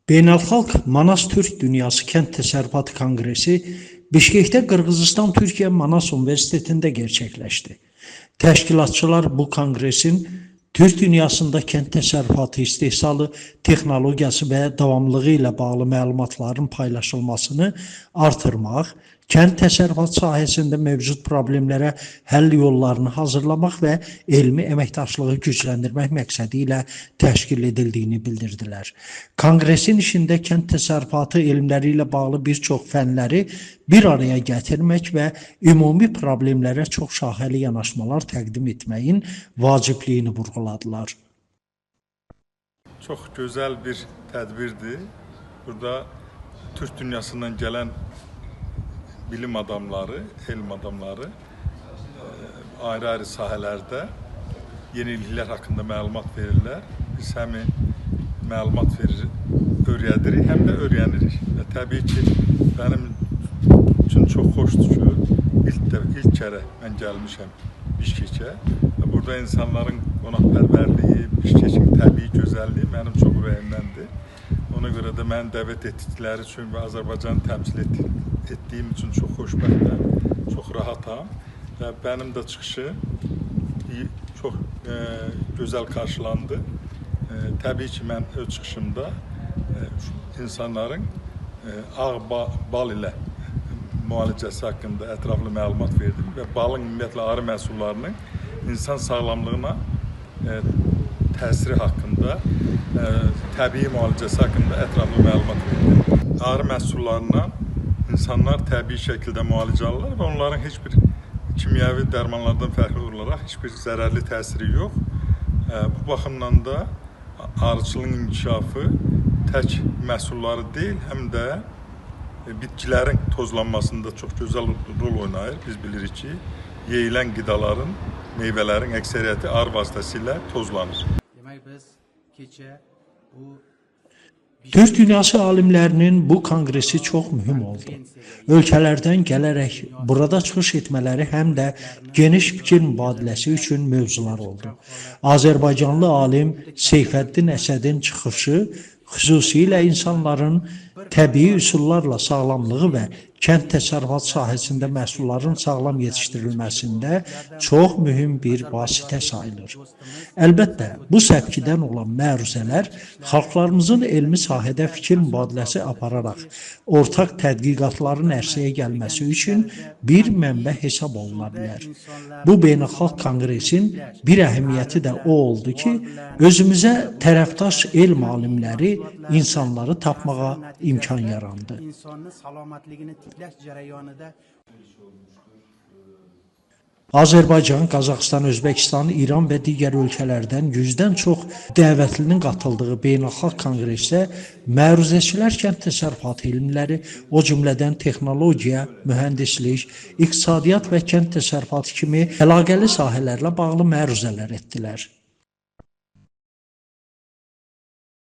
Beynəlxalq Manas Türk Dünyası Kənd Təsərrüfatı Konqresi Bişkekdə Qırğızistan Türkiyə Manas Universitetində gerçəkləşdi. Təşkilatçılar bu konqresin Türk dünyasında kənd təsərrüfatı istehsalı, texnologiyası və davamlılığı ilə bağlı məlumatların paylaşılmasını artırmaq, kənd təsərrüfatı sahəsində mövcud problemlərə həll yollarını hazırlamaq və elmi əməkdaşlığı gücləndirmək məqsədi ilə təşkil edildiyini bildirdilər. Konqresin işində kənd təsərrüfatı elmləri ilə bağlı bir çox fənləri bir araya gətirmək və ümumi problemlərə çox şaxəli yanaşmalar təqdim etməyin vacibliyini vurğuladılar. Çox gözəl bir tədbirdir. Burada Türk dünyasından gələn bilim adamları, elm adamları ayrı-ayrı sahələrdə yeniliklər haqqında məlumat verirlər. Biz həmin məlumat verir, öyrədirik, həm də öyrənirik. Və təbii ki, mənim üçün çox xoşdur ki, ilk kərə mən gəlmişəm Bişkekə. Burada insanların qonaqpərvərliyi, Bişkekin təbii gözəlliyi mənim çox ürəyimdəndir. Ona görə də məni dəvət etdikləri üçün və Azərbaycanı təmsil etdiyim üçün çox xoşbəxtəm, çox rahatam. Və mənim də çıxışım çox gözəl qarşılandı. Təbii ki, mən öz çıxışımda insanların ağ bal ilə müalicəsi haqqında ətraflı məlumat verdim və balın ümumiyyətlə arı məhsullarının insan sağlamlığına təsiri haqqında, təbii müalicəsi haqqında ətraflı məlumat verdim. Arı məhsullarından insanlar təbii şəkildə müalicə alırlar və onların heç bir kimyəvi dərmanlardan fərqli olaraq heç bir zərərli təsiri yox. Bu baxımdan da arıçılığın inkişafı tək məhsulları deyil, həm də bitkilərin tozlanmasında çox gözəl rol oynayır. Biz bilirik ki, yeyilən qidaların, meyvələrin əksəriyyəti arı vasitəsilə tozlanır. Türk dünyası alimlərinin bu konqresi çox mühüm oldu. Ölkələrdən gələrək burada çıxış etmələri həm də geniş fikir mübadiləsi üçün mövzular oldu. Azərbaycanlı alim Seyfəddin Əsədin çıxışı xüsusilə insanların təbii üsullarla sağlamlığı və kənd təsərrüfatı sahəsində məhsulların sağlam yetişdirilməsində çox mühüm bir vasitə sayılır. Əlbəttə, bu səpkidən olan məruzələr xalqlarımızın elmi sahədə fikir mübadiləsi apararaq ortaq tədqiqatların ərsəyə gəlməsi üçün bir mənbə hesab oluna bilər. Bu beynəlxalq konqresin bir əhəmiyyəti də o oldu ki, özümüzə tərəfdaş elm alimləri, insanları tapmağa imkan yarandı. Azərbaycan, Qazaxıstan, Özbəkistan, İran və digər ölkələrdən 100-dən çox dəvətlinin qatıldığı beynəlxalq konqresdə məruzəçilər kənd təsərrüfatı elmləri, o cümlədən texnologiya, mühəndislik, iqtisadiyyat və kənd təsərrüfatı kimi əlaqəli sahələrlə bağlı məruzələr etdilər.